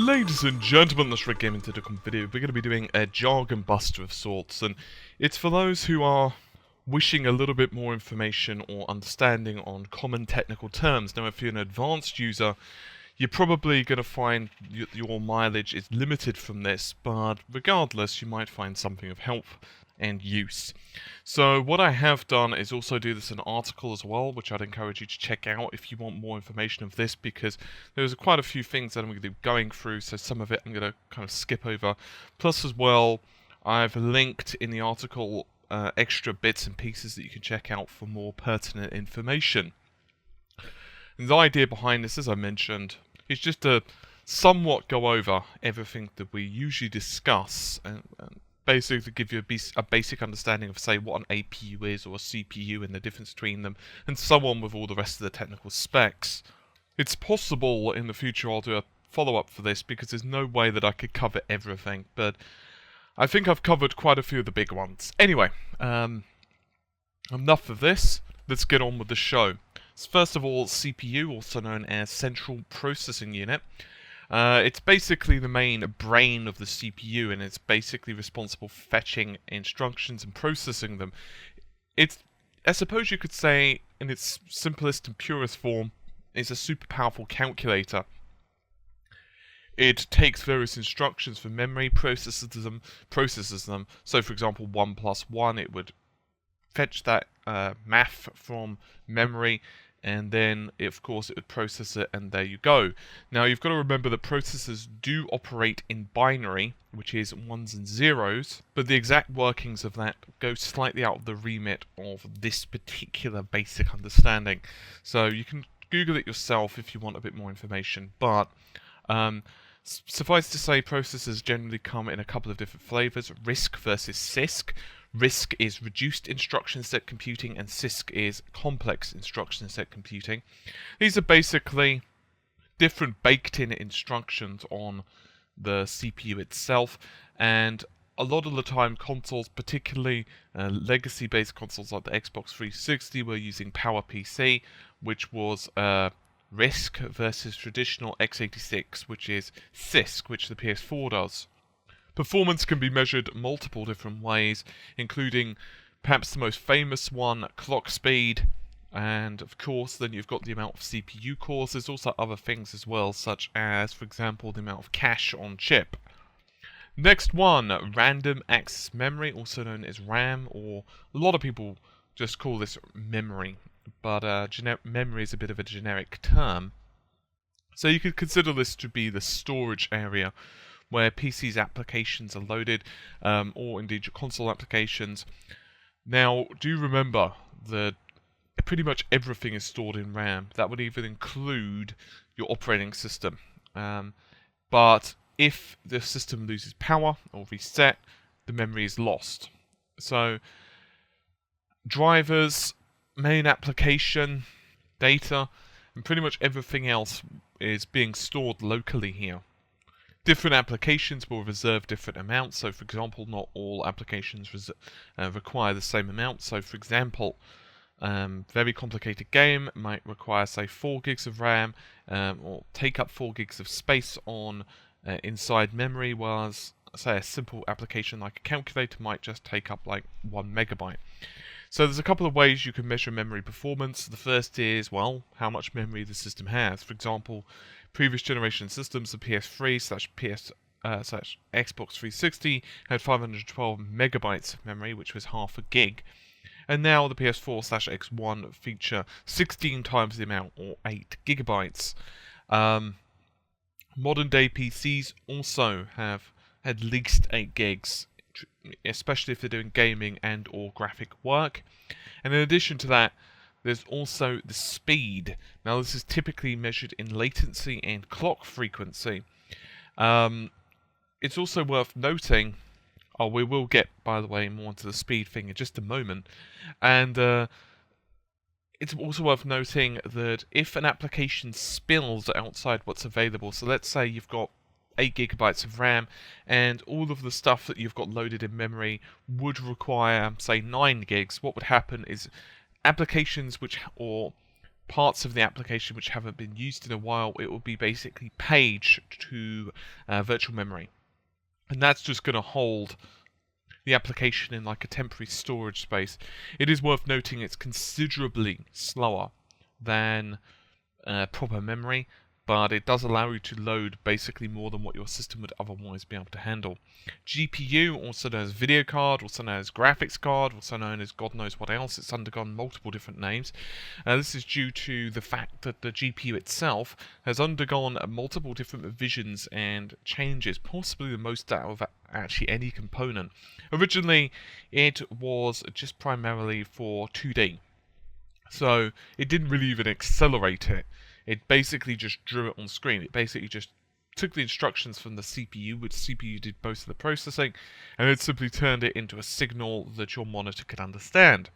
Ladies and gentlemen, this Red Gaming Tentacom video, we're going to be doing a jargon buster of sorts, and it's for those who are wishing a little bit more information or understanding on common technical terms. Now, if you're an advanced user, you're probably going to find your mileage is limited from this, but regardless, you might find something of help and use. So what I have done is also do this in an article as well, which I'd encourage you to check out if you want more information of this, because there's quite a few things that I'm going to be going through, so some of it I'm going to kind of skip over. Plus as well, I've linked in the article extra bits and pieces that you can check out for more pertinent information. And the idea behind this, as I mentioned, is just to somewhat go over everything that we usually discuss and basically to give you a basic understanding of, say, what an APU is or a CPU and the difference between them, and so on with all the rest of the technical specs. It's possible in the future I'll do a follow-up for this, because there's no way that I could cover everything, but I think I've covered quite a few of the big ones. Anyway, enough of this, let's get on with the show. So first of all, CPU, also known as Central Processing Unit. It's basically the main brain of the CPU, and it's basically responsible for fetching instructions and processing them. It's, I suppose you could say, in its simplest and purest form, is a super powerful calculator. It takes various instructions from memory, processes them. So, for example, 1 plus 1, it would fetch that math from memory, and then, of course, it would process it, and there you go. Now, you've got to remember that processors do operate in binary, which is 1s and 0s, but the exact workings of that go slightly out of the remit of this particular basic understanding. So you can Google it yourself if you want a bit more information, but suffice to say, processors generally come in a couple of different flavors: RISC versus CISC. RISC is reduced instruction set computing, and CISC is complex instruction set computing. These are basically different baked-in instructions on the CPU itself, and a lot of the time consoles, particularly legacy-based consoles like the Xbox 360, were using PowerPC, which was RISC, versus traditional x86, which is CISC, which the PS4 does. Performance can be measured multiple different ways, including perhaps the most famous one, clock speed, and of course then you've got the amount of CPU cores. There's also other things as well, such as, for example, the amount of cache on chip. Next one, random access memory, also known as RAM, or a lot of people just call this memory, but memory is a bit of a generic term. So you could consider this to be the storage area where PC's applications are loaded, or indeed your console applications. Now, do remember that pretty much everything is stored in RAM. That would even include your operating system. But if the system loses power or reset, the memory is lost. So, drivers, main application, data, and pretty much everything else is being stored locally here. Different applications will reserve different amounts. So, for example, not all applications require the same amount. So, for example, very complicated game might require, say, 4 gigs of RAM, or take up 4 gigs of space on inside memory, whereas, say, a simple application like a calculator might just take up like 1 megabyte. So there's a couple of ways you can measure memory performance. The first is, well, how much memory the system has. For example, previous generation systems, the PS3/PS Xbox 360 had 512 megabytes of memory, which was half a gig. And now the PS4/X1 feature 16 times the amount, or 8 gigabytes. Modern day PCs also have at least 8 gigs, especially if they're doing gaming and or graphic work. And in addition to that, there's also the speed. Now, this is typically measured in latency and clock frequency. It's also worth noting, we will get, by the way, more into the speed thing in just a moment, and it's also worth noting that if an application spills outside what's available, so let's say you've got 8 gigabytes of RAM, and all of the stuff that you've got loaded in memory would require, say, 9 gigs, what would happen is applications or parts of the application which haven't been used in a while, it will be basically paged to virtual memory. And that's just going to hold the application in like a temporary storage space. It is worth noting it's considerably slower than proper memory, but it does allow you to load basically more than what your system would otherwise be able to handle. GPU, also known as video card, also known as graphics card, also known as God knows what else, it's undergone multiple different names. This is due to the fact that the GPU itself has undergone multiple different revisions and changes, possibly the most out of actually any component. Originally, it was just primarily for 2D, so it didn't really even accelerate it. It basically just drew it on screen. It basically just took the instructions from the CPU, which CPU did most of the processing, and it simply turned it into a signal that your monitor could understand.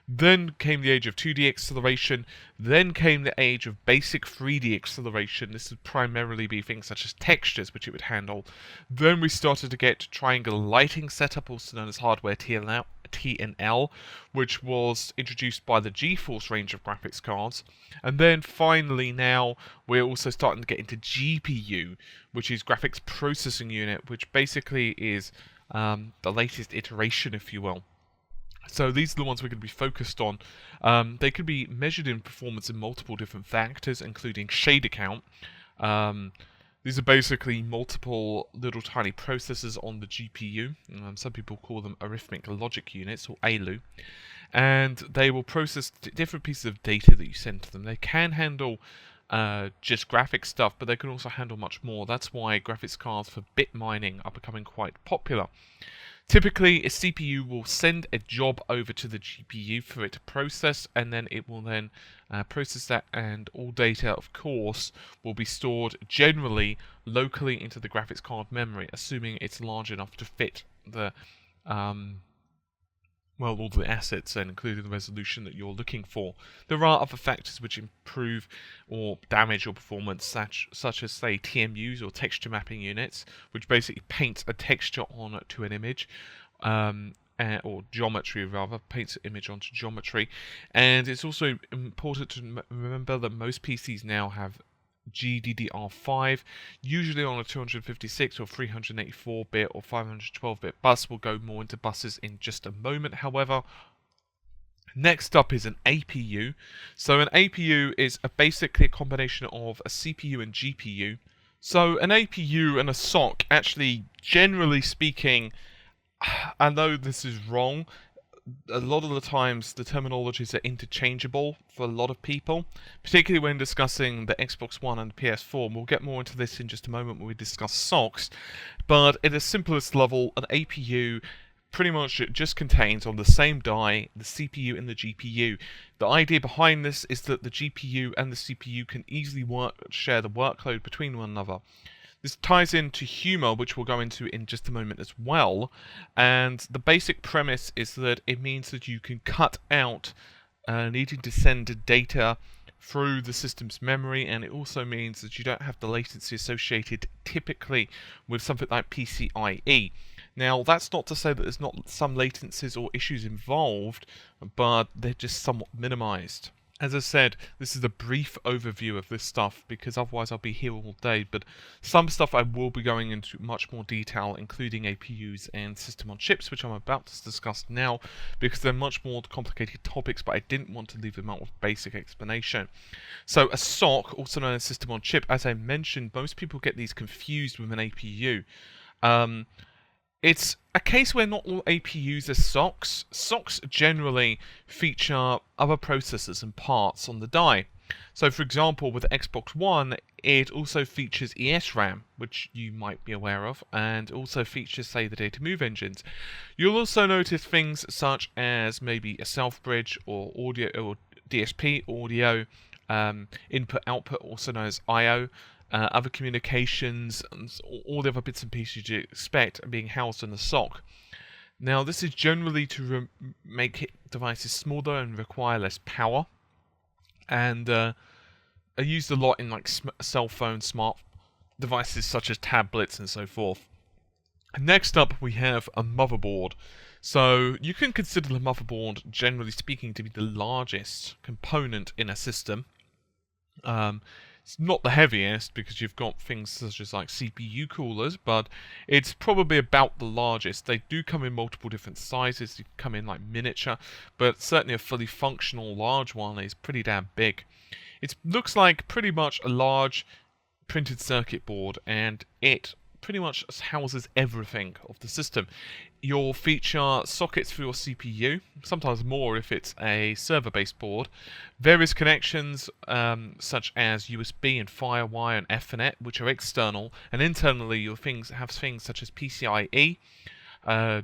Then came the age of 2D acceleration, then came the age of basic 3D acceleration. This would primarily be things such as textures, which it would handle. Then we started to get triangle lighting setup, also known as hardware TNL, which was introduced by the GeForce range of graphics cards. And then finally now we're also starting to get into GPU, which is graphics processing unit, which basically is the latest iteration, if you will. So these are the ones we're going to be focused on. They could be measured in performance in multiple different factors, including shader count. These are basically multiple little tiny processors on the GPU. Some people call them arithmetic logic units, or ALU. And they will process different pieces of data that you send to them. They can handle just graphic stuff, but they can also handle much more. That's why graphics cards for bit mining are becoming quite popular. Typically, a CPU will send a job over to the GPU for it to process, and then it will then process that, and all data, of course, will be stored generally locally into the graphics card memory, assuming it's large enough to fit the all the assets, and including the resolution that you're looking for. There are other factors which improve or damage your performance, such as, say, TMUs, or texture mapping units, which basically paint a texture onto an image, or geometry rather, paints an image onto geometry. And it's also important to remember that most PCs now have GDDR5, usually on a 256 or 384-bit or 512-bit bus. We'll go more into buses in just a moment, however. Next up is an APU. So an APU is basically a combination of a CPU and GPU. So an APU and a SoC, actually, generally speaking, I know this is wrong, a lot of the times the terminologies are interchangeable for a lot of people, particularly when discussing the Xbox One and the PS4. And we'll get more into this in just a moment when we discuss SoCs. But at the simplest level, an APU pretty much just contains on the same die the CPU and the GPU. The idea behind this is that the GPU and the CPU can easily share the workload between one another. This ties into HUMA, which we'll go into in just a moment as well, and the basic premise is that it means that you can cut out needing to send data through the system's memory, and it also means that you don't have the latency associated typically with something like PCIe. Now, that's not to say that there's not some latencies or issues involved, but they're just somewhat minimized. As I said, this is a brief overview of this stuff, because otherwise I'll be here all day, but some stuff I will be going into much more detail, including APUs and system on chips, which I'm about to discuss now, because they're much more complicated topics, but I didn't want to leave them out with basic explanation. So a SoC, also known as system on chip, as I mentioned, most people get these confused with an APU. It's a case where not all APUs are SoCs. SoCs generally feature other processors and parts on the die. So for example, with the Xbox One, it also features ESRAM, which you might be aware of, and also features, say, the data move engines. You'll also notice things such as maybe a self-bridge or audio or DSP audio, input-output, also known as I/O. Other communications, and all the other bits and pieces you expect are being housed in the SoC. Now, this is generally to make devices smaller and require less power, and are used a lot in like cell phones, smart devices such as tablets and so forth. Next up, we have a motherboard. So you can consider the motherboard, generally speaking, to be the largest component in a system. It's not the heaviest because you've got things such as like CPU coolers, but it's probably about the largest. They do come in multiple different sizes. They come in like miniature, but certainly a fully functional large one is pretty damn big. It looks like pretty much a large printed circuit board, and it pretty much houses everything of the system. You'll feature sockets for your CPU, sometimes more if it's a server-based board, various connections such as USB and FireWire and Ethernet, which are external, and internally you'll have things such as PCIe.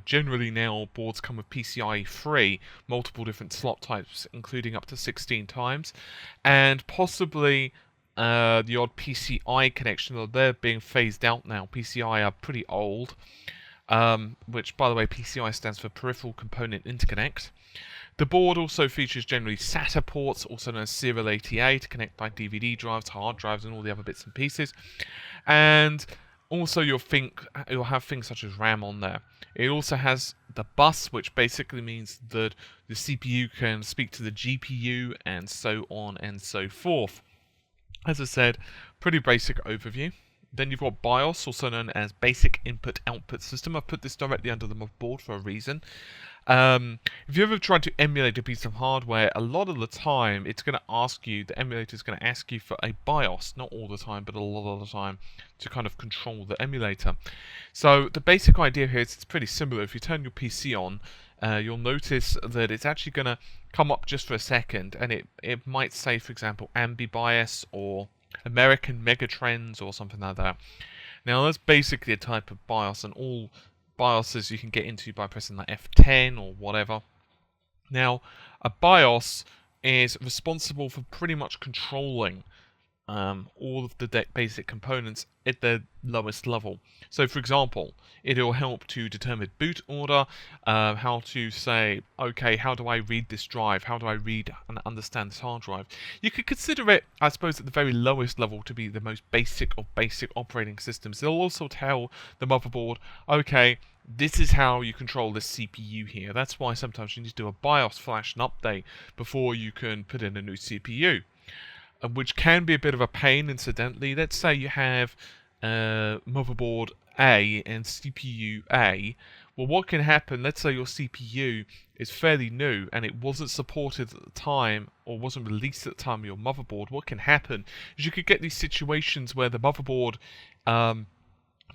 Generally now boards come with PCIe 3, multiple different slot types, including up to 16 times, and possibly the odd PCI connection, though they're being phased out now. PCI are pretty old, which, by the way, PCI stands for Peripheral Component Interconnect. The board also features generally SATA ports, also known as serial ATA, to connect like DVD drives, hard drives, and all the other bits and pieces. And also you'll have things such as RAM on there. It also has the bus, which basically means that the CPU can speak to the GPU, and so on and so forth. As I said, pretty basic overview. Then you've got BIOS, also known as Basic Input-Output System. I've put this directly under the motherboard for a reason. If you ever tried to emulate a piece of hardware, a lot of the time it's going to ask you, the emulator is going to ask you for a BIOS. Not all the time, but a lot of the time, to kind of control the emulator. So the basic idea here is it's pretty similar. If you turn your PC on, you'll notice that it's actually going to come up just for a second, and it might say, for example, AmbiBIOS or American Megatrends or something like that. Now that's basically a type of BIOS, and all BIOSes you can get into by pressing like F10 or whatever. Now, a BIOS is responsible for pretty much controlling all of the basic components at their lowest level. So, for example, it'll help to determine boot order, how to say, okay, how do I read this drive? How do I read and understand this hard drive? You could consider it, I suppose, at the very lowest level to be the most basic of basic operating systems. They'll also tell the motherboard, okay, this is how you control this CPU here. That's why sometimes you need to do a BIOS flash and update before you can put in a new CPU. Which can be a bit of a pain, incidentally. Let's say you have motherboard A and CPU A. Well, what can happen, let's say your CPU is fairly new and it wasn't supported at the time or wasn't released at the time of your motherboard. What can happen is you could get these situations where the motherboard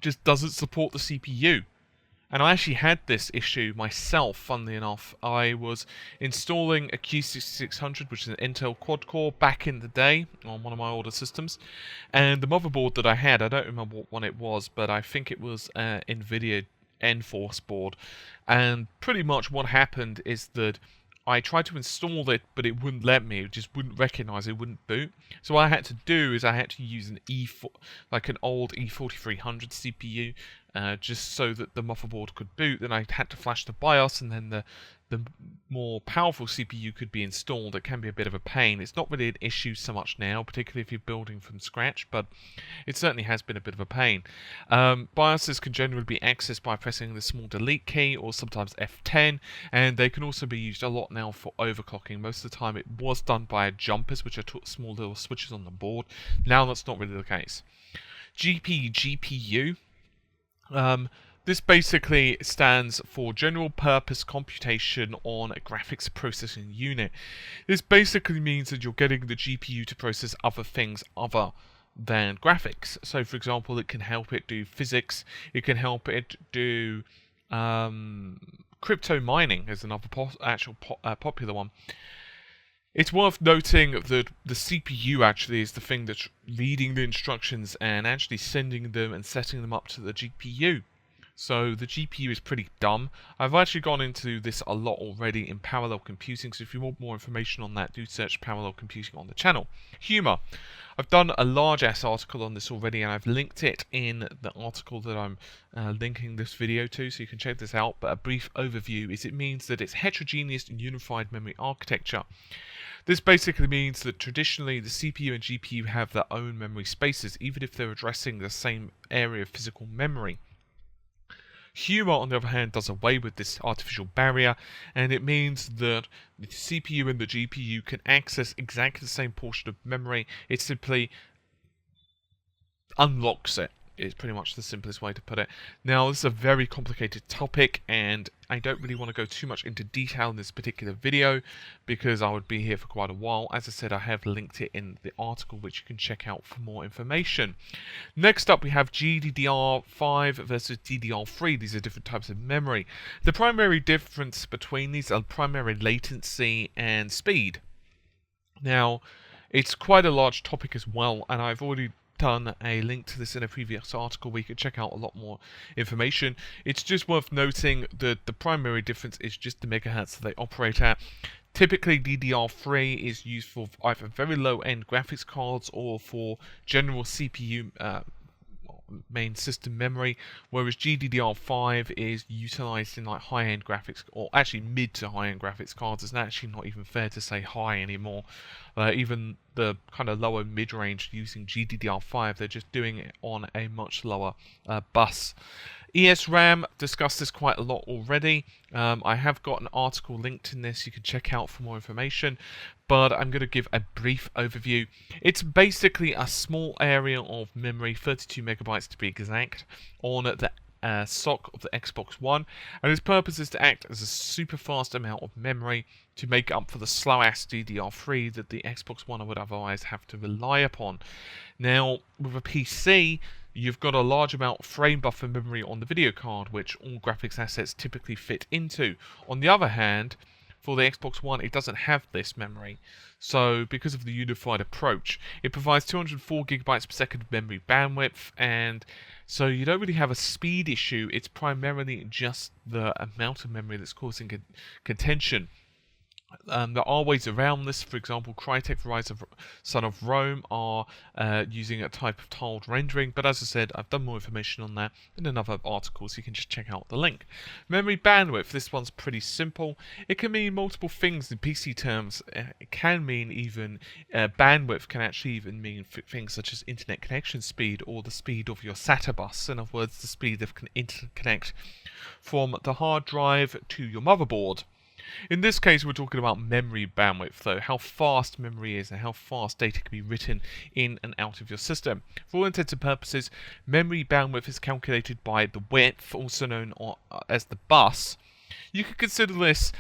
just doesn't support the CPU. And I actually had this issue myself, funnily enough. I was installing a Q6600, which is an Intel quad-core, back in the day on one of my older systems. And the motherboard that I had, I don't remember what one it was, but I think it was NVIDIA Enforce board. And pretty much what happened is that I tried to install it, but it wouldn't let me. It just wouldn't recognize it, wouldn't boot. So what I had to do is I had to use an an old E4300 CPU, just so that the motherboard could boot. Then I had to flash the BIOS, and then the more powerful CPU could be installed. It can be a bit of a pain. It's not really an issue so much now, particularly if you're building from scratch, but it certainly has been a bit of a pain. BIOSes can generally be accessed by pressing the small delete key or sometimes F10, and they can also be used a lot now for overclocking. Most of the time it was done by jumpers, which are small little switches on the board. Now that's not really the case. GPGPU. This basically stands for General Purpose Computation on a Graphics Processing Unit. This basically means that you're getting the GPU to process other things other than graphics. So, for example, it can help it do physics, it can help it do crypto mining, is another popular one. It's worth noting that the CPU actually is the thing that's reading the instructions and actually sending them and setting them up to the GPU. So the GPU is pretty dumb. I've actually gone into this a lot already in parallel computing, so if you want more information on that, do search parallel computing on the channel. HUMA. I've done a large-ass article on this already, and I've linked it in the article that I'm linking this video to, so you can check this out. But a brief overview is it means that it's heterogeneous and unified memory architecture. This basically means that traditionally the CPU and GPU have their own memory spaces, even if they're addressing the same area of physical memory. HUMA, on the other hand, does away with this artificial barrier, and it means that the CPU and the GPU can access exactly the same portion of memory. It simply unlocks it. Is pretty much the simplest way to put it. Now, this is a very complicated topic, and I don't really want to go too much into detail in this particular video because I would be here for quite a while. As I said, I have linked it in the article, which you can check out for more information. Next up, we have GDDR5 versus DDR3. These are different types of memory. The primary difference between these are primary latency and speed. Now, it's quite a large topic as well, and I've already done a link to this in a previous article where you can check out a lot more information. It's just worth noting that the primary difference is just the megahertz that they operate at. Typically, DDR3 is used for either very low-end graphics cards or for general CPU main system memory, whereas GDDR5 is utilized in like high-end graphics, or actually mid to high-end graphics cards. It's actually not even fair to say high anymore. Even the kind of lower mid-range using GDDR5, they're just doing it on a much lower bus. ESRAM, discussed this quite a lot already. I have got an article linked in this you can check out for more information, but I'm going to give a brief overview. It's basically a small area of memory, 32 megabytes to be exact, on the SoC of the Xbox One, and its purpose is to act as a super fast amount of memory to make up for the slow-ass DDR3 that the Xbox One would otherwise have to rely upon. Now, with a PC, you've got a large amount of frame buffer memory on the video card, which all graphics assets typically fit into. On the other hand, for the Xbox One, it doesn't have this memory. So, because of the unified approach, it provides 204 gigabytes per second of memory bandwidth, and so you don't really have a speed issue. It's primarily just the amount of memory that's causing contention. There are ways around this. For example, Crytek, Rise of Son of Rome are using a type of tiled rendering, but as I said, I've done more information on that in another article, so you can just check out the link. Memory bandwidth, this one's pretty simple. It can mean multiple things in PC terms. It can mean even bandwidth can actually even mean things such as internet connection speed or the speed of your SATA bus. In other words, the speed that can interconnect from the hard drive to your motherboard. In this case, we're talking about memory bandwidth, though, how fast memory is and how fast data can be written in and out of your system. For all intents and purposes, memory bandwidth is calculated by the width, also known as the bus. You could consider this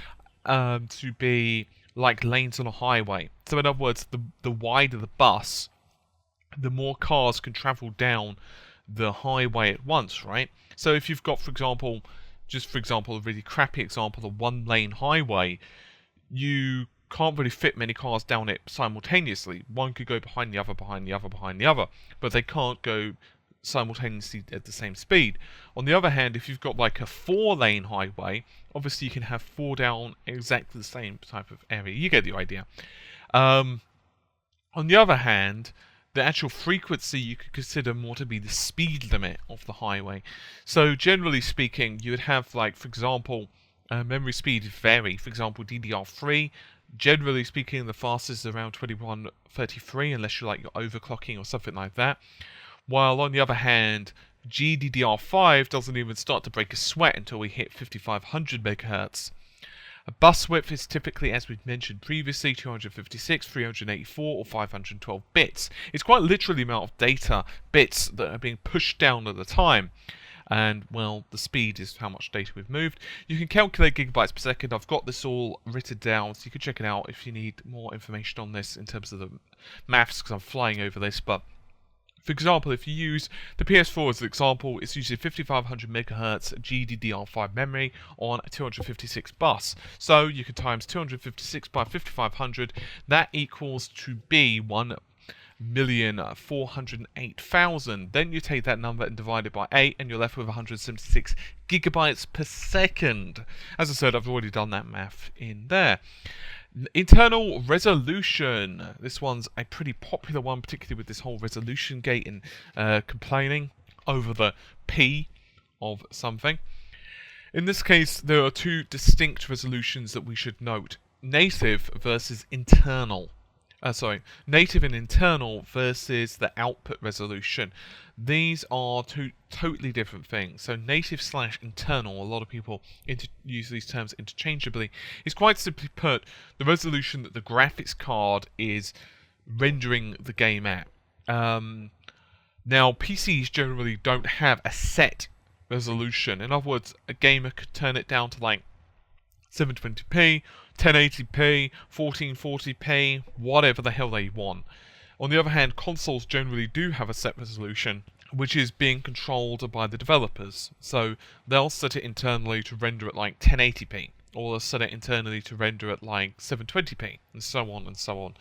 to be like lanes on a highway. So in other words, the wider the bus, the more cars can travel down the highway at once, right? So if you've got, for example, a really crappy example, a one-lane highway, you can't really fit many cars down it simultaneously. One could go behind the other, behind the other, behind the other, but they can't go simultaneously at the same speed. On the other hand, if you've got like a four-lane highway, obviously you can have four down exactly the same type of area. You get the idea. On the other hand, the actual frequency you could consider more to be the speed limit of the highway. So generally speaking, you would have, like, for example, memory speed vary. For example, DDR3, generally speaking, the fastest is around 2133, unless you like your overclocking or something like that. While on the other hand, GDDR5 doesn't even start to break a sweat until we hit 5500 megahertz. A bus width is typically, as we've mentioned previously, 256, 384, or 512 bits. It's quite literally the amount of data bits that are being pushed down at the time. And, well, the speed is how much data we've moved. You can calculate gigabytes per second. I've got this all written down, so you can check it out if you need more information on this in terms of the maths, because I'm flying over this, but for example, if you use the PS4 as an example, it's using 5500 megahertz GDDR5 memory on a 256 bus. So you can times 256 by 5500. That equals to be 1,408,000. Then you take that number and divide it by 8, and you're left with 176 gigabytes per second. As I said, I've already done that math in there. Internal resolution. This one's a pretty popular one, particularly with this whole resolution gate and complaining over the P of something. In this case, there are two distinct resolutions that we should note. Native versus internal. native and internal versus the output resolution. These are two totally different things. So native slash internal, a lot of people use these terms interchangeably, is quite simply put the resolution that the graphics card is rendering the game at. Now, PCs generally don't have a set resolution. In other words, a gamer could turn it down to like 720p, 1080p, 1440p, whatever the hell they want. On the other hand, consoles generally do have a set resolution, which is being controlled by the developers. So they'll set it internally to render at like 1080p, or they'll set it internally to render at like 720p, and so on and so on.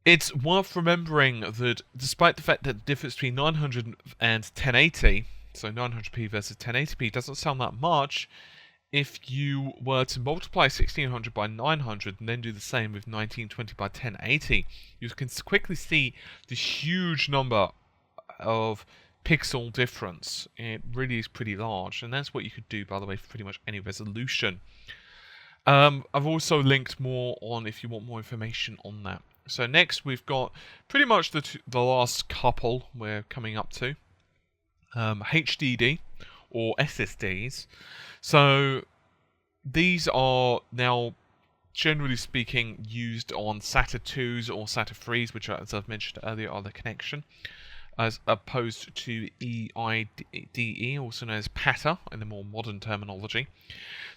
It's worth remembering that despite the fact that the difference between 900 and 1080, so 900p versus 1080p, doesn't sound that much, if you were to multiply 1600 by 900 and then do the same with 1920 by 1080, you can quickly see the huge number of pixel difference. It really is pretty large, and that's what you could do, by the way, for pretty much any resolution. I've also linked more on if you want more information on that. So next we've got pretty much the last couple we're coming up to. HDD or SSDs. So these are now, generally speaking, used on SATA 2s or SATA 3s, which, as I've mentioned earlier, are the connection, as opposed to EIDE, also known as PATA in the more modern terminology.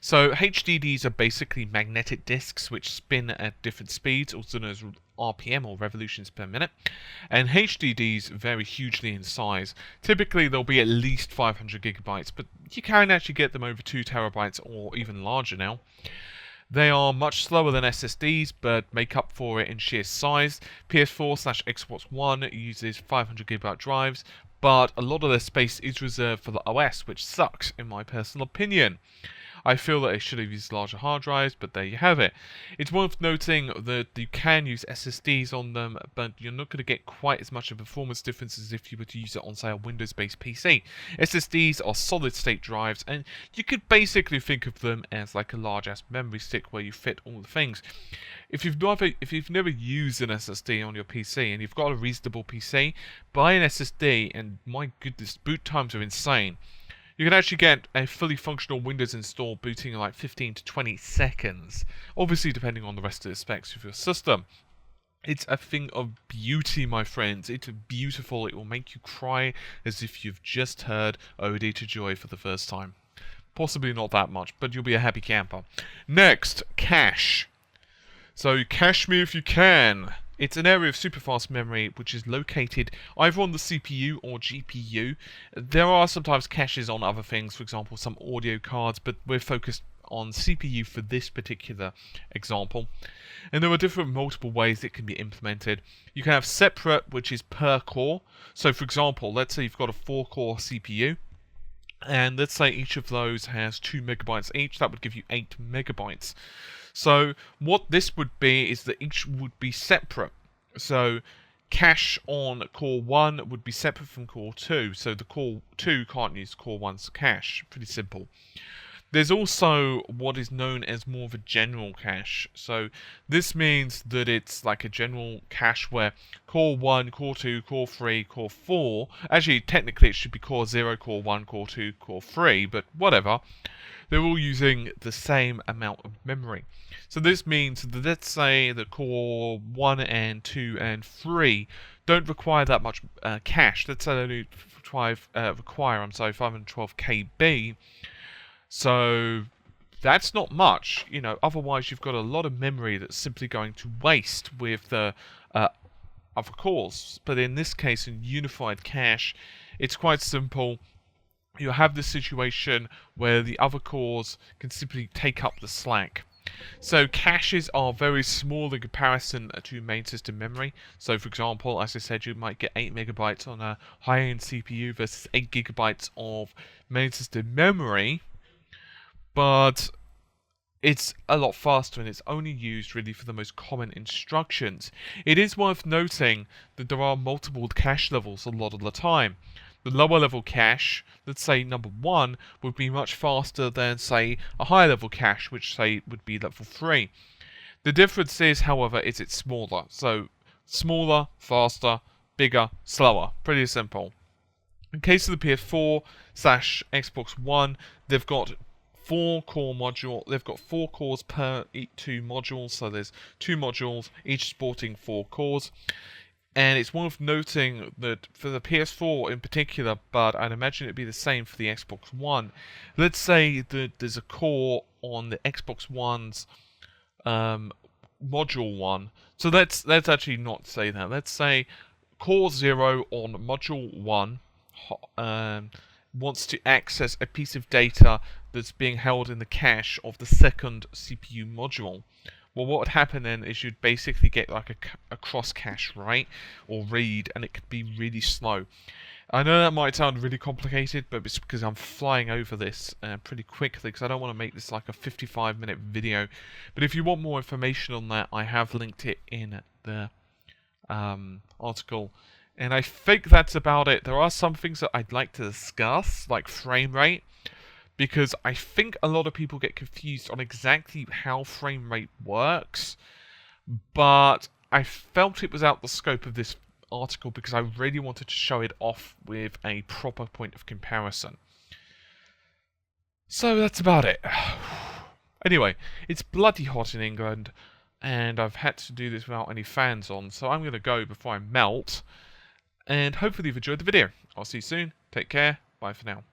So HDDs are basically magnetic disks which spin at different speeds, also known as RPM or revolutions per minute, and HDDs vary hugely in size. Typically they'll be at least 500 gigabytes, but you can actually get them over 2 terabytes or even larger now. They are much slower than SSDs, but make up for it in sheer size. PS4/Xbox One uses 500 gigabyte drives, but a lot of their space is reserved for the OS, which sucks in my personal opinion. I feel that it should have used larger hard drives, but there you have it. It's worth noting that you can use SSDs on them, but you're not going to get quite as much of a performance difference as if you were to use it on, say, a Windows-based PC. SSDs are solid-state drives, and you could basically think of them as like a large-ass memory stick where you fit all the things. If you've never used an SSD on your PC and you've got a reasonable PC, buy an SSD, and my goodness, boot times are insane. You can actually get a fully functional Windows install booting in like 15 to 20 seconds, obviously depending on the rest of the specs of your system. It's a thing of beauty, my friends. It's beautiful. It will make you cry as if you've just heard Ode to Joy for the first time. Possibly not that much, but you'll be a happy camper. Next, cache. So cache me if you can. It's an area of superfast memory which is located either on the CPU or GPU. There are sometimes caches on other things, for example some audio cards, but we're focused on CPU for this particular example. And there are different multiple ways it can be implemented. You can have separate, which is per core. So for example, let's say you've got a 4-core CPU, and let's say each of those has 2 megabytes each. That would give you 8 megabytes. So what this would be is that each would be separate. So cache on core 1 would be separate from core 2. So the core 2 can't use core 1's cache. Pretty simple. There's also what is known as more of a general cache. So this means that it's like a general cache where core 1, core 2, core 3, core 4, actually technically it should be core 0, core 1, core 2, core 3, but whatever. They're all using the same amount of memory. So this means that let's say that core 1 and 2 and 3 don't require that much cache. Let's say they only require 512 KB. So that's not much, you know, otherwise you've got a lot of memory that's simply going to waste with the other cores. But in this case, in unified cache, it's quite simple. You have this situation where the other cores can simply take up the slack. So caches are very small in comparison to main system memory. So for example, as I said, you might get 8 megabytes on a high-end CPU versus 8 gigabytes of main system memory. But it's a lot faster and it's only used really for the most common instructions. It is worth noting that there are multiple cache levels a lot of the time. The lower level cache, let's say number 1, would be much faster than, say, a higher level cache, which, say, would be level 3. The difference is, however, is it's smaller. So, smaller, faster, bigger, slower. Pretty simple. In case of the PS4/Xbox One, they've got 4-core module. They've got 4 cores per 2 modules, so there's 2 modules, each sporting 4 cores. And it's worth noting that for the PS4 in particular, but I'd imagine it'd be the same for the Xbox One. Let's say that there's a core on the Xbox One's module 1. So let's actually not say that. Let's say core 0 on module 1 wants to access a piece of data that's being held in the cache of the second CPU module. Well, what would happen then is you'd basically get like a cross-cache write or read, and it could be really slow. I know that might sound really complicated, but it's because I'm flying over this pretty quickly, because I don't want to make this like a 55-minute video. But if you want more information on that, I have linked it in the article. And I think that's about it. There are some things that I'd like to discuss, like frame rate, because I think a lot of people get confused on exactly how frame rate works, but I felt it was out the scope of this article because I really wanted to show it off with a proper point of comparison. So that's about it. Anyway, it's bloody hot in England, and I've had to do this without any fans on, so I'm going to go before I melt. And hopefully you've enjoyed the video. I'll see you soon. Take care. Bye for now.